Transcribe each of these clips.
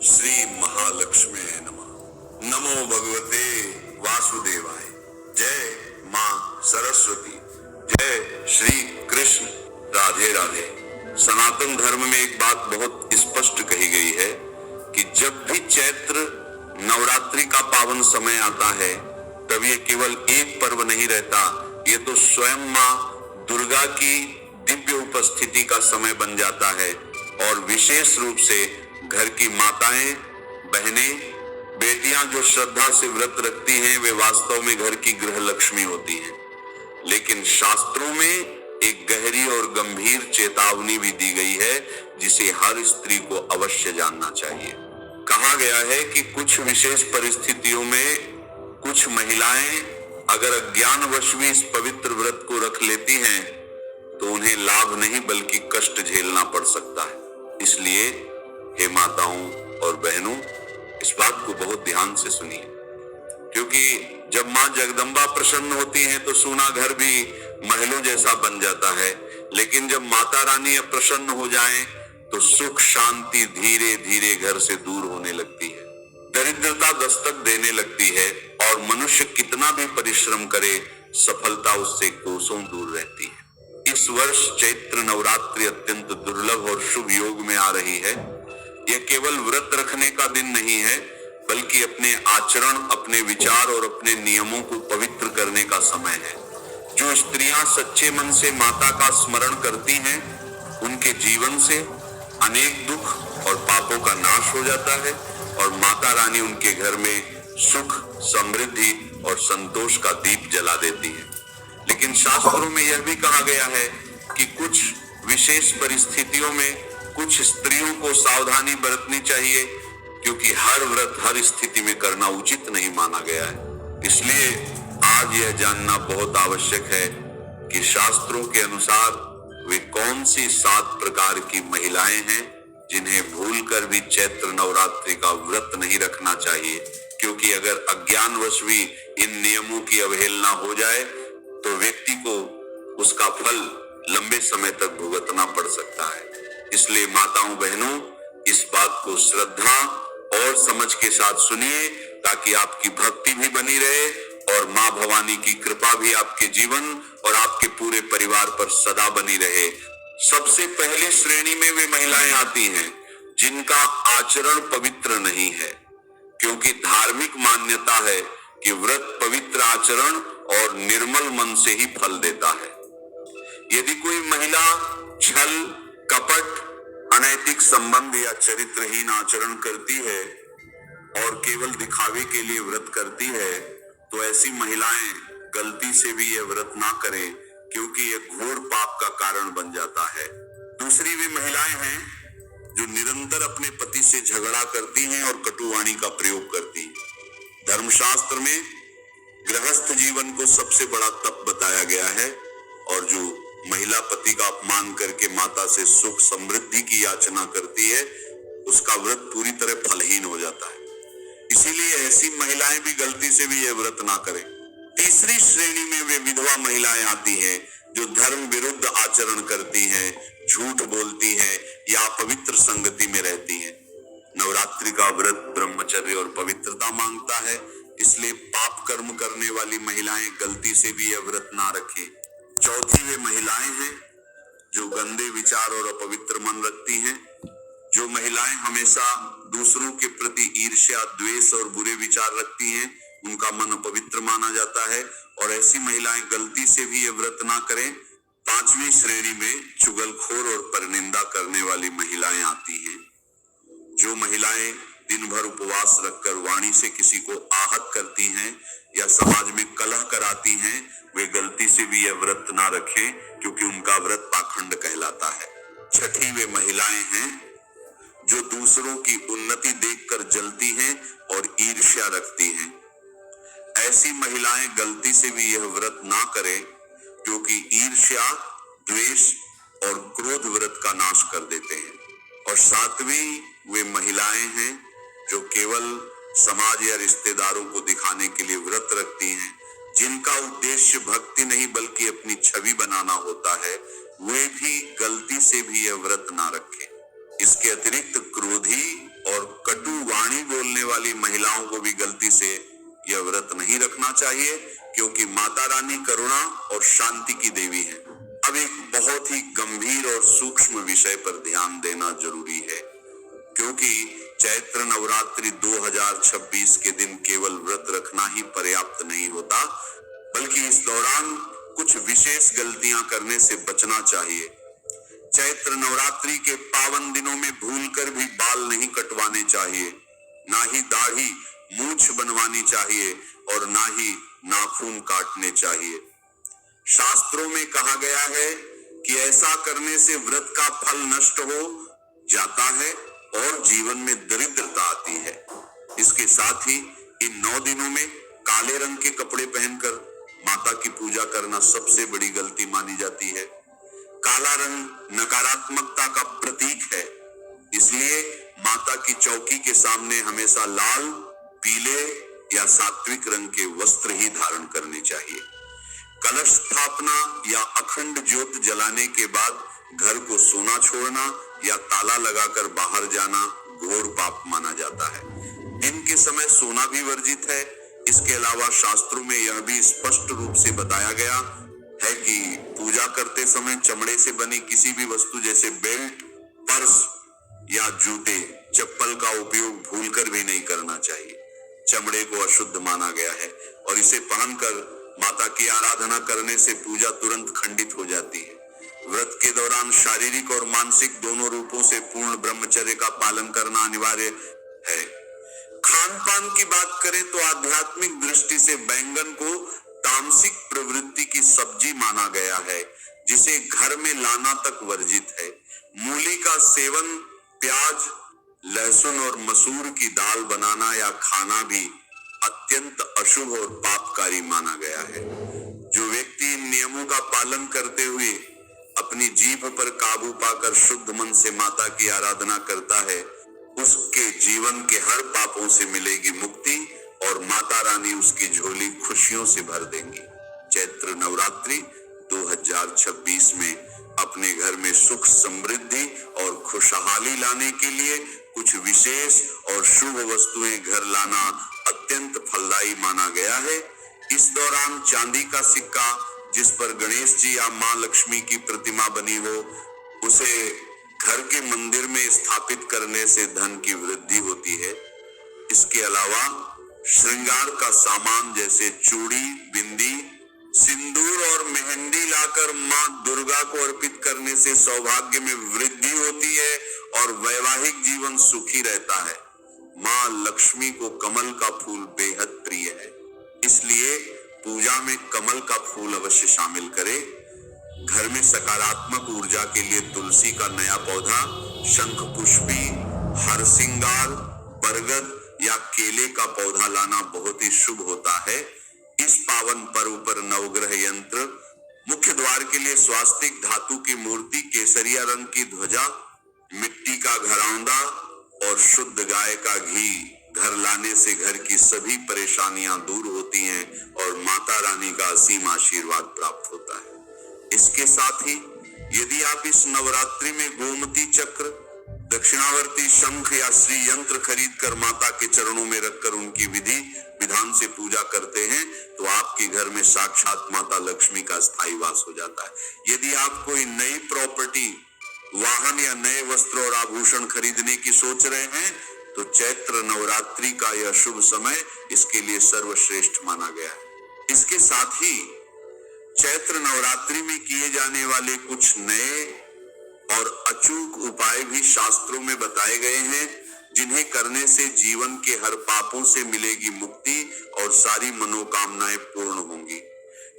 श्री महालक्ष्मी नमः। नमो भगवते वासुदेवाय। जय मां सरस्वती। जय श्री कृष्ण। राधे राधे। सनातन धर्म में एक बात बहुत स्पष्ट कही गई है कि जब भी चैत्र नवरात्रि का पावन समय आता है तब ये केवल एक पर्व नहीं रहता, ये तो स्वयं मां दुर्गा की दिव्य उपस्थिति का समय बन जाता है। और विशेष रूप से घर की माताएं, बहनें, बेटियां जो श्रद्धा से व्रत रखती हैं वे वास्तव में घर की गृह लक्ष्मी होती हैं। लेकिन शास्त्रों में एक गहरी और गंभीर चेतावनी भी दी गई है जिसे हर स्त्री को अवश्य जानना चाहिए। कहा गया है कि कुछ विशेष परिस्थितियों में कुछ महिलाएं अगर अज्ञानवश भी इस पवित्र व्रत को रख लेती हैं तो उन्हें लाभ नहीं बल्कि कष्ट झेलना पड़ सकता है। इसलिए हे माताओं और बहनों, इस बात को बहुत ध्यान से सुनिए, क्योंकि जब मां जगदम्बा प्रसन्न होती हैं तो सूना घर भी महलों जैसा बन जाता है, लेकिन जब माता रानी अप्रसन्न हो जाएं तो सुख शांति धीरे धीरे घर से दूर होने लगती है, दरिद्रता दस्तक देने लगती है और मनुष्य कितना भी परिश्रम करे सफलता उससे कोसों दूर रहती है। इस वर्ष चैत्र नवरात्रि अत्यंत दुर्लभ और शुभ योग में आ रही है। यह केवल व्रत रखने का दिन नहीं है बल्कि अपने आचरण, अपने विचार और अपने नियमों को पवित्र करने का समय है। जो स्त्रियां सच्चे मन से माता का स्मरण करती हैं उनके जीवन से अनेक दुख और पापों का नाश हो जाता है और माता रानी उनके घर में सुख, समृद्धि और संतोष का दीप जला देती है। लेकिन शास्त्रों में यह भी कहा गया है कि कुछ विशेष परिस्थितियों में कुछ स्त्रियों को सावधानी बरतनी चाहिए, क्योंकि हर व्रत हर स्थिति में करना उचित नहीं माना गया है। इसलिए आज यह जानना बहुत आवश्यक है कि शास्त्रों के अनुसार वे कौन सी 7 प्रकार की महिलाएं हैं जिन्हें भूलकर भी चैत्र नवरात्रि का व्रत नहीं रखना चाहिए, क्योंकि अगर अज्ञानवश भी इन नियमों की अवहेलना हो जाए तो व्यक्ति को उसका फल लंबे समय तक भुगतना पड़ सकता है। इसलिए माताओं बहनों, इस बात को श्रद्धा और समझ के साथ सुनिए ताकि आपकी भक्ति भी बनी रहे और मां भवानी की कृपा भी आपके जीवन और आपके पूरे परिवार पर सदा बनी रहे। सबसे पहली श्रेणी में वे महिलाएं आती हैं जिनका आचरण पवित्र नहीं है, क्योंकि धार्मिक मान्यता है कि व्रत पवित्र आचरण और निर्मल मन से ही फल देता है। यदि कोई महिला छल, कपट, अनैतिक संबंध या चरित्रहीन आचरण करती है और केवल दिखावे के लिए व्रत करती है तो ऐसी महिलाएं गलती से भी यह व्रत ना करें, क्योंकि यह घोर पाप का कारण बन जाता है। दूसरी वे महिलाएं हैं जो निरंतर अपने पति से झगड़ा करती हैं और कटुवाणी का प्रयोग करती हैं। धर्मशास्त्र में गृहस्थ जीवन को सबसे बड़ा तप बताया गया है और जो महिला पति का अपमान करके माता से सुख समृद्धि की याचना करती है उसका व्रत पूरी तरह फलहीन हो जाता है। इसीलिए ऐसी महिलाएं भी गलती से भी यह व्रत ना करें। तीसरी श्रेणी में वे विधवा महिलाएं आती हैं जो धर्म विरुद्ध आचरण करती हैं, झूठ बोलती हैं या पवित्र संगति में रहती हैं। नवरात्रि का व्रत ब्रह्मचर्य और पवित्रता मांगता है, इसलिए पाप कर्म करने वाली महिलाएं गलती से भी यह व्रत ना रखें। चौथी वे महिलाएं हैं जो गंदे विचार और अपवित्र मन रखती हैं। जो महिलाएं हमेशा दूसरों के प्रति ईर्ष्या, द्वेष और बुरे विचार रखती हैं उनका मन अपवित्र माना जाता है और ऐसी महिलाएं गलती से भी यह व्रत ना करें। पांचवी श्रेणी में चुगलखोर और परनिंदा करने वाली महिलाएं आती हैं। जो महिलाएं दिन भर उपवास रखकर वाणी से किसी को आहत करती हैं या समाज में कलह कराती हैं वे गलती से भी यह व्रत ना रखें, क्योंकि उनका व्रत पाखंड कहलाता है। छठी वे महिलाएं हैं जो दूसरों की उन्नति देखकर जलती हैं और ईर्ष्या रखती हैं। ऐसी महिलाएं गलती से भी यह व्रत ना करें, क्योंकि ईर्ष्या, द्वेष और क्रोध व्रत का नाश कर देते हैं। और सातवीं वे महिलाएं हैं जो केवल समाज या रिश्तेदारों को दिखाने के लिए व्रत रखती हैं, जिनका उद्देश्य भक्ति नहीं बल्कि अपनी छवि बनाना होता है, वे भी गलती से भी यह व्रत ना रखें। इसके अतिरिक्त क्रोधी और कटु वाणी बोलने वाली महिलाओं को भी गलती से यह व्रत नहीं रखना चाहिए, क्योंकि माता रानी करुणा और शांति की देवी है। अब एक बहुत ही गंभीर और सूक्ष्म विषय पर ध्यान देना जरूरी है, क्योंकि चैत्र नवरात्रि 2026 के दिन केवल व्रत रखना ही पर्याप्त नहीं होता, बल्कि इस दौरान कुछ विशेष गलतियां करने से बचना चाहिए। चैत्र नवरात्रि के पावन दिनों में भूलकर भी बाल नहीं कटवाने चाहिए, ना ही दाढ़ी मूंछ बनवानी चाहिए और ना ही नाखून काटने चाहिए। शास्त्रों में कहा गया है कि ऐसा करने से व्रत का फल नष्ट हो जाता है और जीवन में दरिद्रता आती है। इसके साथ ही इन 9 दिनों में काले रंग के कपड़े पहनकर माता की पूजा करना सबसे बड़ी गलती मानी जाती है। काला रंग नकारात्मकता का प्रतीक है, इसलिए माता की चौकी के सामने हमेशा लाल, पीले या सात्विक रंग के वस्त्र ही धारण करने चाहिए। कलश स्थापना या अखंड ज्योत जलाने के बाद घर को सोना छोड़ना या ताला लगाकर बाहर जाना घोर पाप माना जाता है। दिन के समय सोना भी वर्जित है। इसके अलावा शास्त्रों में यह भी स्पष्ट रूप से बताया गया है कि पूजा करते समय चमड़े से बनी किसी भी वस्तु जैसे बेल्ट, पर्स या जूते, चप्पल का उपयोग भूलकर भी नहीं करना चाहिए। चमड़े को अशुद्ध माना गया है और इसे पहनकर माता की आराधना करने से पूजा तुरंत खंडित हो जाती है। व्रत के दौरान शारीरिक और मानसिक दोनों रूपों से पूर्ण ब्रह्मचर्य का पालन करना अनिवार्य है। खान पान की बात करें तो आध्यात्मिक दृष्टि से बैंगन को तामसिक प्रवृत्ति की सब्जी माना गया है, जिसे घर में लाना तक वर्जित है। मूली का सेवन, प्याज, लहसुन और मसूर की दाल बनाना या खाना भी अत्यंत अशुभ और पापकारी माना गया है। जो व्यक्ति इन नियमों का पालन करते हुए अपनी जीभ पर काबू पाकर शुद्ध मन से माता की आराधना करता है, उसके जीवन के हर पापों से मिलेगी मुक्ति और माता रानी उसकी झोली खुशियों से भर देंगी। चैत्र नवरात्रि 2026 में अपने घर में सुख, समृद्धि और खुशहाली लाने के लिए कुछ विशेष और शुभ वस्तुएं घर लाना अत्यंत फलदायी माना गया है। इस दौरान चांदी का सिक्का जिस पर गणेश जी या मां लक्ष्मी की प्रतिमा बनी हो, उसे घर के मंदिर में स्थापित करने से धन की वृद्धि होती है। इसके अलावा श्रृंगार का सामान जैसे चूड़ी, बिंदी, सिंदूर और मेहंदी लाकर मां दुर्गा को अर्पित करने से सौभाग्य में वृद्धि होती है और वैवाहिक जीवन सुखी रहता है। मां लक्ष्मी को कमल का फूल बेहद प्रिय है, इसलिए पूजा में कमल का फूल अवश्य शामिल करें। घर में सकारात्मक ऊर्जा के लिए तुलसी का नया पौधा, शंख पुष्पी, हरसिंगार, बरगद या केले का पौधा लाना बहुत ही शुभ होता है। इस पावन पर्व पर नवग्रह यंत्र, मुख्य द्वार के लिए स्वास्तिक धातु की मूर्ति, केसरिया रंग की ध्वजा, मिट्टी का घरौंदा और शुद्ध गाय का घी घर लाने से घर की सभी परेशानियां दूर होती हैं और माता रानी का असीम आशीर्वाद प्राप्त होता है। इसके साथ ही यदि आप इस नवरात्रि में गोमती चक्र, दक्षिणावर्ती शंख या श्री यंत्र खरीद कर माता के चरणों में रखकर उनकी विधि विधान से पूजा करते हैं, तो आपके घर में साक्षात माता लक्ष्मी का स्थायी वास हो जाता है। यदि आप कोई नई प्रॉपर्टी, वाहन या नए वस्त्र और आभूषण खरीदने की सोच रहे हैं, तो चैत्र नवरात्रि का यह शुभ समय इसके लिए सर्वश्रेष्ठ माना गया है। इसके साथ ही चैत्र नवरात्रि में किए जाने वाले कुछ नए और अचूक उपाय भी शास्त्रों में बताए गए हैं, जिन्हें करने से जीवन के हर पापों से मिलेगी मुक्ति और सारी मनोकामनाएं पूर्ण होंगी।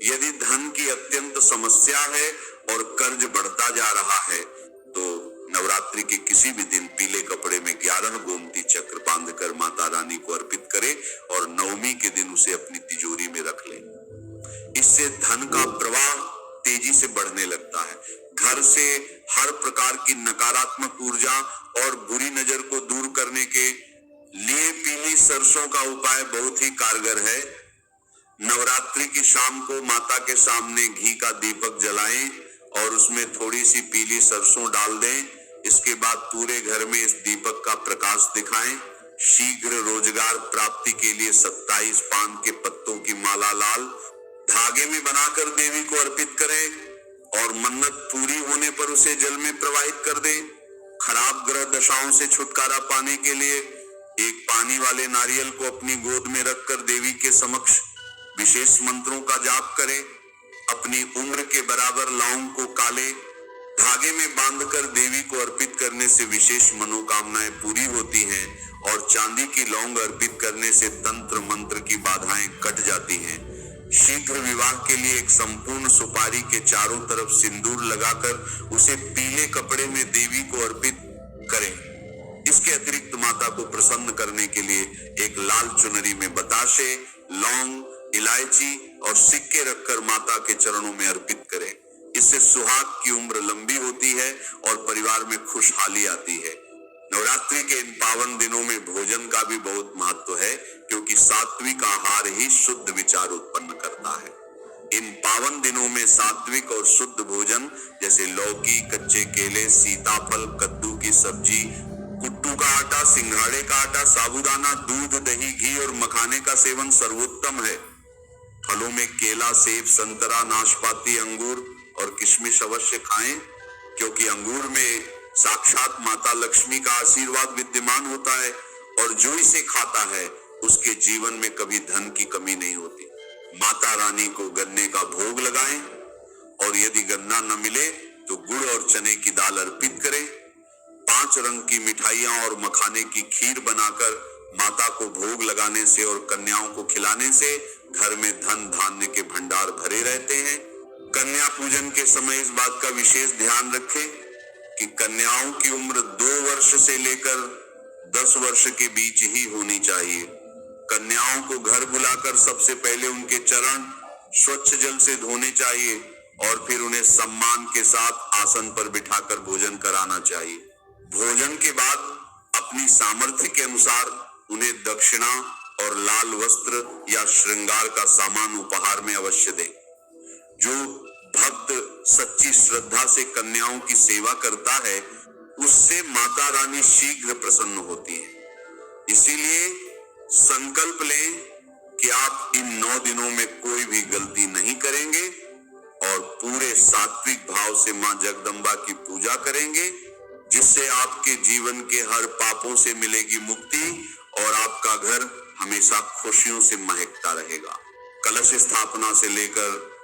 यदि धन की अत्यंत समस्या है और कर्ज बढ़ता जा रहा है, तो नवरात्रि के किसी भी दिन पीले कपड़े में 11 गोमती चक्र बांधकर माता रानी को अर्पित करें और नवमी के दिन उसे अपनी तिजोरी में रख लें। इससे धन का प्रवाह तेजी से बढ़ने लगता है। घर से हर प्रकार की नकारात्मक ऊर्जा और बुरी नजर को दूर करने के लिए पीली सरसों का उपाय बहुत ही कारगर है। नवरात्रि की शाम को माता के सामने घी का दीपक जलाएं और उसमें थोड़ी सी पीली सरसों डाल दें। इसके बाद पूरे घर में इस दीपक का प्रकाश दिखाएं। शीघ्र रोजगार प्राप्ति के लिए 27 पान के पत्तों की माला लाल धागे में बनाकर देवी को अर्पित करें और मन्नत पूरी होने पर उसे जल में प्रवाहित कर दे। खराब ग्रह दशाओं से छुटकारा पाने के लिए एक पानी वाले नारियल को अपनी गोद में रखकर देवी के समक्ष विशेष मंत्रों का जाप करें। अपनी उम्र के बराबर लौंग को काले धागे में बांधकर देवी को अर्पित करने से विशेष मनोकामनाएं पूरी होती हैं और चांदी की लौंग अर्पित करने से तंत्र मंत्र की बाधाएं कट जाती हैं। शीघ्र विवाह के लिए एक संपूर्ण सुपारी के चारों तरफ सिंदूर लगाकर उसे पीले कपड़े में देवी को अर्पित करें। इसके अतिरिक्त माता को प्रसन्न करने के लिए एक लाल चुनरी में बताशे, लौंग, इलायची और सिक्के रखकर माता के चरणों में अर्पित करें। इससे सुहाग की उम्र लंबी होती है और परिवार में खुशहाली आती है। नवरात्रि के इन पावन दिनों में भोजन का भी बहुत महत्व है, क्योंकि सात्विक आहार ही शुद्ध विचार उत्पन्न करता है। इन पावन दिनों में सात्विक और शुद्ध भोजन जैसे लौकी, कच्चे केले, सीताफल, कद्दू की सब्जी, कुट्टू का आटा, सिंघाड़े का आटा, साबूदाना, दूध, दही, घी और मखाने का सेवन सर्वोत्तम है। फलों में केला, सेब, संतरा, नाशपाती, अंगूर और किशमिश अवश्य खाएं, क्योंकि अंगूर में साक्षात माता लक्ष्मी का आशीर्वाद विद्यमान होता है और जो इसे खाता है उसके जीवन में कभी धन की कमी नहीं होती। माता रानी को गन्ने का भोग लगाएं और यदि गन्ना न मिले तो गुड़ और चने की दाल अर्पित करें। 5 रंग की मिठाइयां और मखाने की खीर बनाकर माता को भोग लगाने से और कन्याओं को खिलाने से घर में धन धान्य के भंडार भरे रहते हैं। कन्या पूजन के समय इस बात का विशेष ध्यान रखें कि कन्याओं की उम्र 2 वर्ष से लेकर 10 वर्ष के बीच ही होनी चाहिए। कन्याओं को घर बुलाकर सबसे पहले उनके चरण स्वच्छ जल से धोने चाहिए और फिर उन्हें सम्मान के साथ आसन पर बिठाकर भोजन कराना चाहिए। भोजन के बाद अपनी सामर्थ्य के अनुसार उन्हें दक्षिणा और लाल वस्त्र या श्रृंगार का सामान उपहार में अवश्य दें। जो भक्त सच्ची श्रद्धा से कन्याओं की सेवा करता है उससे माता रानी शीघ्र प्रसन्न होती है। इसीलिए संकल्प लें कि आप इन 9 दिनों में कोई भी गलती नहीं करेंगे और पूरे सात्विक भाव से मां जगदम्बा की पूजा करेंगे, जिससे आपके जीवन के हर पापों से मिलेगी मुक्ति और आपका घर हमेशा खुशियों से महकता रहेगा। कलश स्थापना से लेकर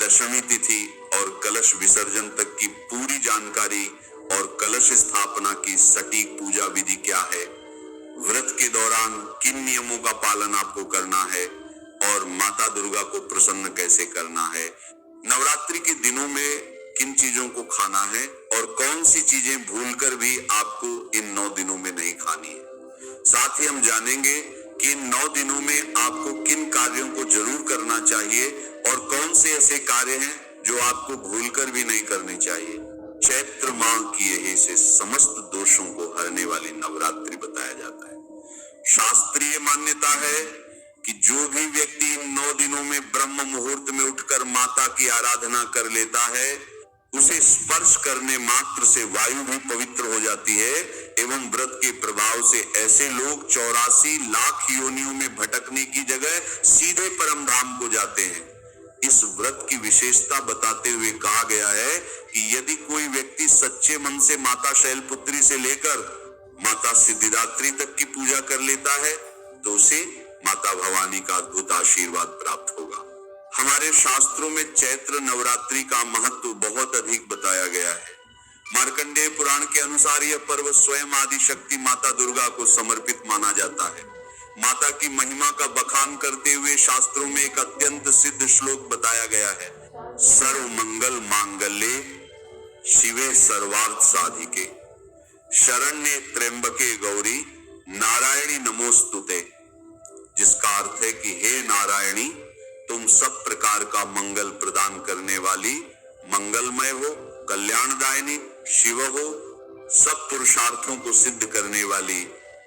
दशमी तिथि और कलश विसर्जन तक की पूरी जानकारी और कलश स्थापना की सटीक पूजा विधि क्या है, व्रत के दौरान किन नियमों का पालन आपको करना है और माता दुर्गा को प्रसन्न कैसे करना है, नवरात्रि के दिनों में किन चीजों को खाना है और कौन सी चीजें भूलकर भी आपको इन 9 दिनों में नहीं खानी है। साथ ही हम जानेंगे कि इन 9 दिनों में आपको किन कार्यों को जरूर करना चाहिए और कौन से ऐसे कार्य हैं जो आपको भूलकर भी नहीं करने चाहिए। चैत्र माह की यही से समस्त दोषों को हरने वाली नवरात्रि बताया जाता है। शास्त्रीय मान्यता है कि जो भी व्यक्ति इन 9 दिनों में ब्रह्म मुहूर्त में उठकर माता की आराधना कर लेता है, उसे स्पर्श करने मात्र से वायु भी पवित्र हो जाती है एवं व्रत के प्रभाव से ऐसे लोग 84 लाख योनियों में भटकने की जगह सीधे परम धाम को जाते हैं। इस व्रत की विशेषता बताते हुए कहा गया है कि यदि कोई व्यक्ति सच्चे मन से माता शैलपुत्री से लेकर माता सिद्धिदात्री तक की पूजा कर लेता है तो उसे माता भवानी का अद्भुत आशीर्वाद प्राप्त होगा। हमारे शास्त्रों में चैत्र नवरात्रि का महत्व बहुत अधिक बताया गया है। मार्कंडेय पुराण के अनुसार यह पर्व स्वयं आदि शक्ति माता दुर्गा को समर्पित माना जाता है। माता की महिमा का बखान करते हुए शास्त्रों में एक अत्यंत सिद्ध श्लोक बताया गया है। सर्व मंगल मांगल्ये शिवे सर्वार्थ साधिके शरण्ये त्र्यंबके गौरी नारायणी नमोस्तुते, जिसका अर्थ है कि हे नारायणी, तुम सब प्रकार का मंगल प्रदान करने वाली, मंगलमय हो, कल्याणदायिनी, शिव हो, सब पुरुषार्थों को सिद्ध करने वाली,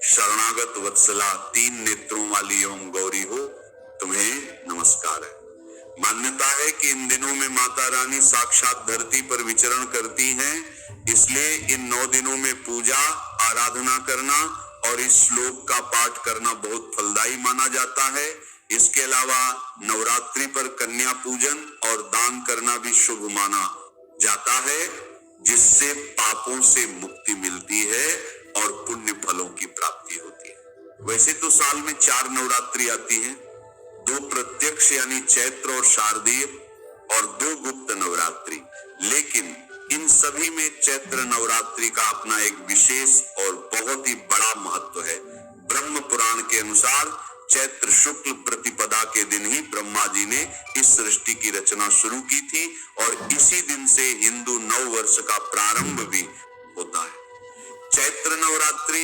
शरणागत वत्सला, 3 नेत्रों वाली एवं गौरी हो, तुम्हें नमस्कार है। मान्यता है कि इन दिनों में माता रानी साक्षात धरती पर विचरण करती हैं, इसलिए इन 9 दिनों में पूजा, आराधना करना और इस श्लोक का पाठ करना बहुत फलदायी माना जाता है। इसके अलावा नवरात्रि पर कन्या पूजन और दान करना भी शुभ माना जाता है, जिससे पापों से मुक्ति मिलती है और पुण्य फलों की प्राप्ति होती है। वैसे तो साल में 4 नवरात्रि आती हैं, 2 प्रत्यक्ष यानी चैत्र और शारदीय और 2 गुप्त नवरात्रि, लेकिन इन सभी में चैत्र नवरात्रि का अपना एक विशेष और बहुत ही बड़ा महत्व है। ब्रह्म पुराण के अनुसार चैत्र शुक्ल प्रतिपदा के दिन ही ब्रह्मा जी ने इस सृष्टि की रचना शुरू की थी और इसी दिन से हिंदू नव वर्ष का प्रारंभ भी होता है। चैत्र नवरात्रि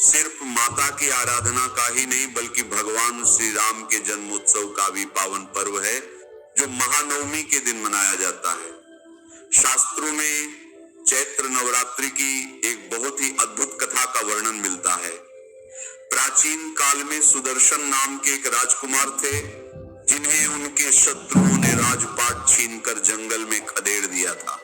सिर्फ माता की आराधना का ही नहीं बल्कि भगवान श्री राम के जन्मोत्सव का भी पावन पर्व है, जो महानवमी के दिन मनाया जाता है। शास्त्रों में चैत्र नवरात्रि की एक बहुत ही अद्भुत कथा का वर्णन मिलता है। प्राचीन काल में सुदर्शन नाम के एक राजकुमार थे, जिन्हें उनके शत्रुओं ने राजपाट छीनकर जंगल में खदेड़ दिया था।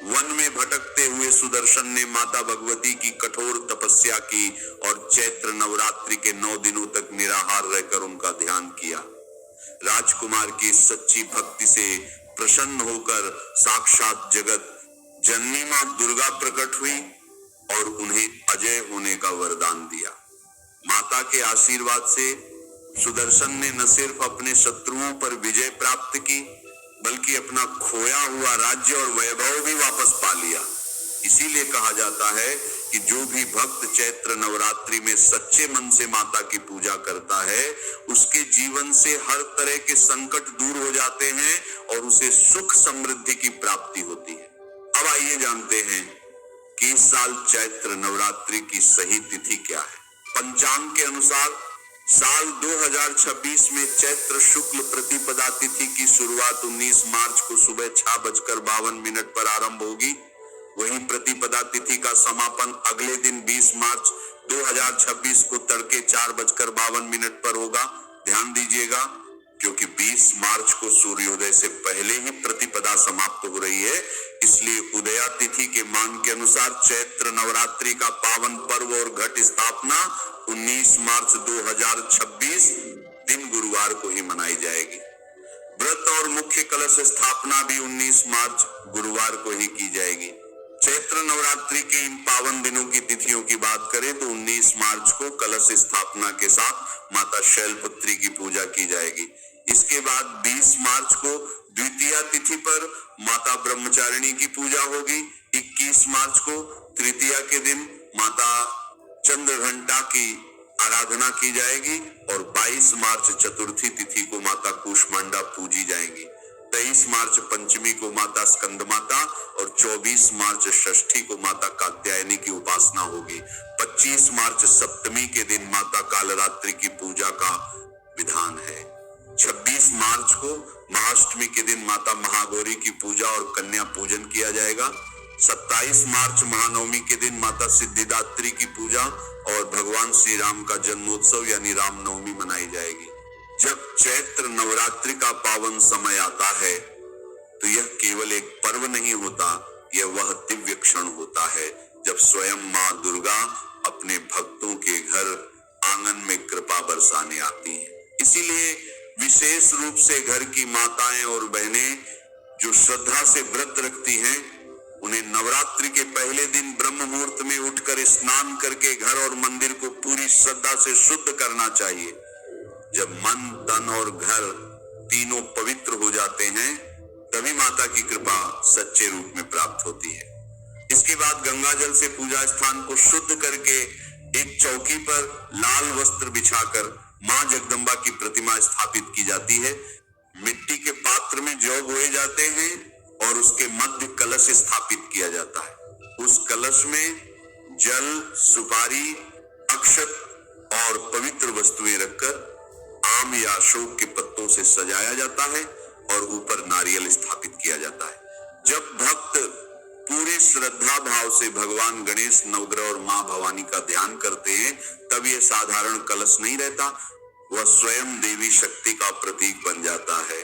वन में भटकते हुए सुदर्शन ने माता भगवती की कठोर तपस्या की और चैत्र नवरात्रि के 9 दिनों तक निराहार रहकर उनका ध्यान किया। राजकुमार की सच्ची भक्ति से प्रसन्न होकर साक्षात जगत जननी मां दुर्गा प्रकट हुई और उन्हें अजय होने का वरदान दिया। माता के आशीर्वाद से सुदर्शन ने न सिर्फ अपने शत्रुओं पर विजय प्राप्त की बल्कि अपना खोया हुआ राज्य और वैभव भी वापस पा लिया। इसीलिए कहा जाता है कि जो भी भक्त चैत्र नवरात्रि में सच्चे मन से माता की पूजा करता है, उसके जीवन से हर तरह के संकट दूर हो जाते हैं और उसे सुख समृद्धि की प्राप्ति होती है। अब आइए जानते हैं कि इस साल चैत्र नवरात्रि की सही तिथि क्या है। पंचांग के अनुसार साल 2026 में चैत्र शुक्ल प्रतिपदा तिथि की शुरुआत 19 मार्च को सुबह 6:52 पर आरंभ होगी। वहीं प्रतिपदा तिथि का समापन अगले दिन 20 मार्च 2026 को तड़के 4:52 पर होगा। ध्यान दीजिएगा, क्योंकि 20 मार्च को सूर्योदय से पहले ही प्रतिपदा समाप्त हो रही है, इसलिए उदया तिथि के मान के अनुसार चैत्र नवरात्रि का पावन पर्व और घट स्थापना 19 मार्च 2026 दिन गुरुवार को ही मनाई जाएगी। व्रत और मुख्य कलश स्थापना भी 19 मार्च गुरुवार को ही की जाएगी। चैत्र नवरात्रि के इन पावन दिनों की तिथियों की बात करें तो 19 मार्च को कलश स्थापना के साथ माता शैलपुत्री की पूजा की जाएगी। इसके बाद 20 मार्च को द्वितीया तिथि पर माता ब्रह्मचारिणी की पूजा होगी। 21 मार्च को तृतीया के दिन माता चंद्रघंटा की आराधना की जाएगी और 22 मार्च चतुर्थी तिथि को माता कूष्मांडा पूजी जाएंगी। 23 मार्च पंचमी को माता स्कंद माता और 24 मार्च षष्ठी को माता कात्यायनी की उपासना होगी। 25 मार्च सप्तमी के दिन माता कालरात्रि की पूजा का विधान है। 26 मार्च को महाअष्टमी के दिन माता महागौरी की पूजा और कन्या पूजन किया जाएगा। 27 मार्च महानवमी के दिन माता सिद्धिदात्री की पूजा और भगवान श्री राम का जन्मोत्सव यानी रामनवमी मनाई जाएगी। जब चैत्र नवरात्रि का पावन समय आता है तो यह केवल एक पर्व नहीं होता, यह वह दिव्य क्षण होता है जब स्वयं मां दुर्गा अपने भक्तों के घर आंगन में कृपा बरसाने आती हैं। इसीलिए विशेष रूप से घर की माताएं और बहनें जो श्रद्धा से व्रत रखती हैं, उन्हें नवरात्रि के पहले दिन ब्रह्म मुहूर्त में उठकर स्नान करके घर और मंदिर को पूरी श्रद्धा से शुद्ध करना चाहिए। जब मन, तन और घर तीनों पवित्र हो जाते हैं, तभी माता की कृपा सच्चे रूप में प्राप्त होती है। इसके बाद गंगा जल से पूजा स्थान को शुद्ध करके एक चौकी पर लाल वस्त्र बिछाकर मां जगदम्बा की प्रतिमा स्थापित की जाती है। मिट्टी के पात्र में जौ बोए जाते हैं और उसके मध्य कलश स्थापित किया जाता है। उस कलश में जल, सुपारी, अक्षत और पवित्र वस्तुएं रखकर आम या अशोक के पत्तों से सजाया जाता है और ऊपर नारियल स्थापित किया जाता है। जब भक्त पूरे श्रद्धा भाव से भगवान गणेश, नवग्रह और मां भवानी का ध्यान करते हैं, तब यह साधारण कलश नहीं रहता, वह स्वयं देवी शक्ति का प्रतीक बन जाता है।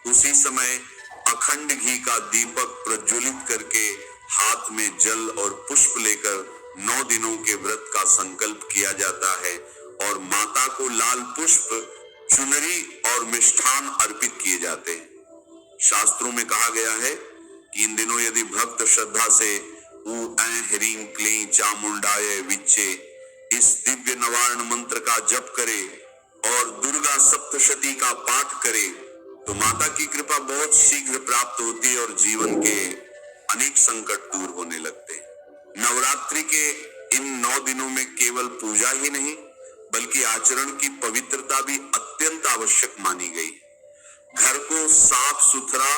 उसी समय अखंड घी का दीपक प्रज्वलित करके हाथ में जल और पुष्प लेकर 9 दिनों के व्रत का संकल्प किया जाता है और माता को लाल पुष्प, चुनरी और मिष्ठान अर्पित किए जाते हैं। शास्त्रों में कहा गया है कि इन दिनों यदि भक्त श्रद्धा से ऊ ऐं ह्रीं क्लीं चामुंडाय विच्चे इस दिव्य नवारण मंत्र का जप करे और दुर्गा सप्तशती का पाठ करे तो माता की कृपा बहुत शीघ्र प्राप्त होती है और जीवन के अनेक संकट दूर होने लगते हैं। नवरात्रि के इन 9 दिनों में केवल पूजा ही नहीं बल्कि आचरण की पवित्रता भी अत्यंत आवश्यक मानी गई। घर को साफ सुथरा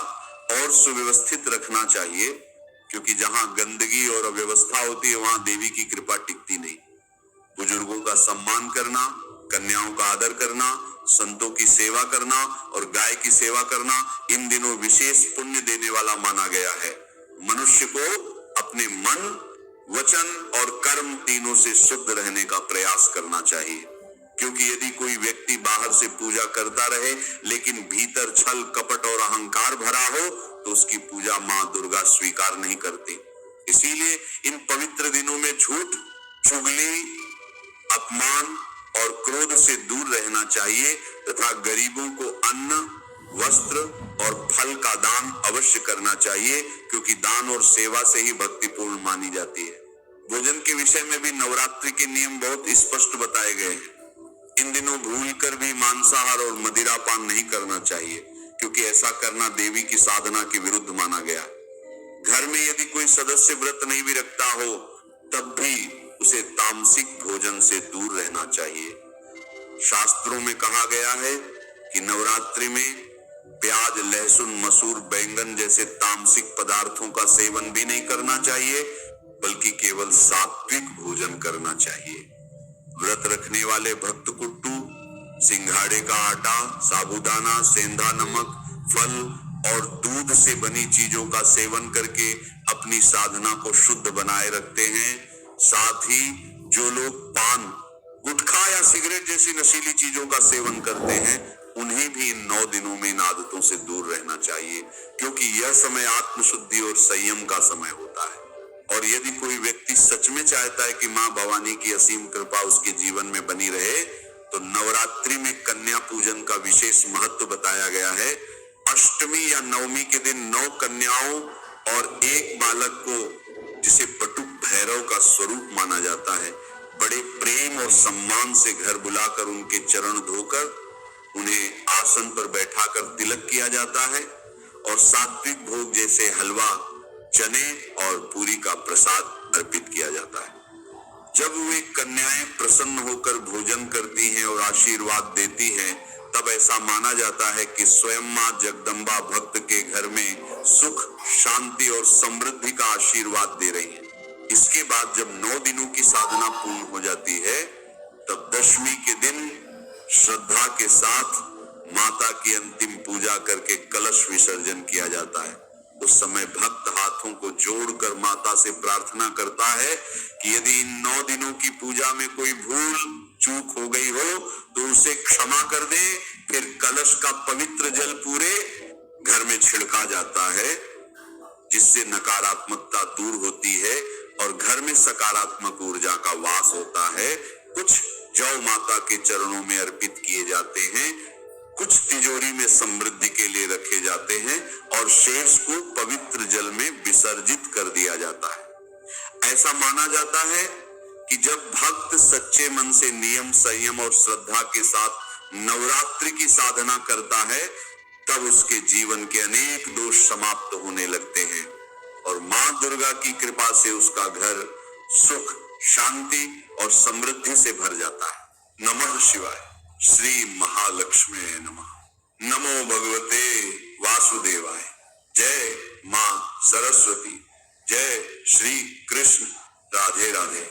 और सुव्यवस्थित रखना चाहिए क्योंकि जहां गंदगी और अव्यवस्था होती है वहां देवी की कृपा टिकती नहीं। बुजुर्गों का सम्मान करना, कन्याओं का आदर करना, संतों की सेवा करना और गाय की सेवा करना इन दिनों विशेष पुण्य देने वाला माना गया है। मनुष्य को अपने मन, वचन और कर्म तीनों से शुद्ध रहने का प्रयास करना चाहिए क्योंकि यदि कोई व्यक्ति बाहर से पूजा करता रहे लेकिन भीतर छल, कपट और अहंकार भरा हो तो उसकी पूजा मां दुर्गा स्वीकार नहीं करती। इसीलिए इन पवित्र दिनों में झूठ, चुगली, अपमान और क्रोध से दूर रहना चाहिए तथा गरीबों को अन्न, वस्त्र और फल का दान अवश्य करना चाहिए क्योंकि दान और सेवा से ही भक्तिपूर्ण मानी जाती है। भोजन के विषय में भी नवरात्रि के नियम बहुत स्पष्ट बताए गए हैं। इन दिनों भूलकर भी मांसाहार और मदिरापान नहीं करना चाहिए क्योंकि ऐसा करना देवी की साधना के विरुद्ध माना गया। घर में यदि कोई सदस्य व्रत नहीं भी रखता हो तब भी उसे तामसिक भोजन से दूर रहना चाहिए। शास्त्रों में कहा गया है कि नवरात्रि में प्याज, लहसुन, मसूर, बैंगन जैसे तामसिक पदार्थों का सेवन भी नहीं करना चाहिए बल्कि केवल सात्विक भोजन करना चाहिए। व्रत रखने वाले भक्त कुट्टू, सिंघाड़े का आटा, साबूदाना, सेंधा नमक, फल और दूध से बनी चीजों का सेवन करके अपनी साधना को शुद्ध बनाए रखते हैं। साथ ही जो लोग पान, गुटखा या सिगरेट जैसी नशीली चीजों का सेवन करते हैं उन्हें भी इन 9 दिनों में इन आदतों से दूर रहना चाहिए क्योंकि यह समय आत्मशुद्धि और संयम का समय होता है। और यदि कोई व्यक्ति सच में चाहता है कि मां भवानी की असीम कृपा उसके जीवन में बनी रहे तो नवरात्रि में कन्या पूजन का विशेष महत्व बताया गया है। अष्टमी या नवमी के दिन 9 कन्याओं और एक बालक को, जिसे बटुक भैरव का स्वरूप माना जाता है, बड़े प्रेम और सम्मान से घर बुलाकर उनके चरण धोकर उन्हें आसन पर बैठाकर तिलक किया जाता है और सात्विक भोग जैसे हलवा, चने और पूरी का प्रसाद अर्पित किया जाता है। जब वे कन्याएं प्रसन्न होकर भोजन करती हैं और आशीर्वाद देती हैं तब ऐसा माना जाता है कि स्वयं मां जगदम्बा भक्त के घर में सुख, शांति और समृद्धि का आशीर्वाद दे रही है। इसके बाद जब 9 दिनों की साधना पूर्ण हो जाती है तब दशमी के दिन श्रद्धा के साथ माता की अंतिम पूजा करके कलश विसर्जन किया जाता है। उस समय भक्त हाथों को जोड़कर माता से प्रार्थना करता है कि यदि इन 9 दिनों की पूजा में कोई भूल चूक हो गई हो तो उसे क्षमा कर दे। फिर कलश का पवित्र जल पूरे घर में छिड़का जाता है जिससे नकारात्मकता दूर होती है और घर में सकारात्मक ऊर्जा का वास होता है। कुछ जौ माता के चरणों में अर्पित किए जाते हैं, कुछ तिजोरी में समृद्धि के लिए रखे जाते हैं और शेष को पवित्र जल में विसर्जित कर दिया जाता है। ऐसा माना जाता है कि जब भक्त सच्चे मन से नियम, संयम और श्रद्धा के साथ नवरात्रि की साधना करता है तब उसके जीवन के अनेक दोष समाप्त होने लगते हैं और मां दुर्गा की कृपा से उसका घर सुख, शांति और समृद्धि से भर जाता है। नमः शिवाय। श्री महालक्ष्मी नमः। नमो भगवते वासुदेवाय। जय मां सरस्वती। जय श्री कृष्ण। राधे राधे।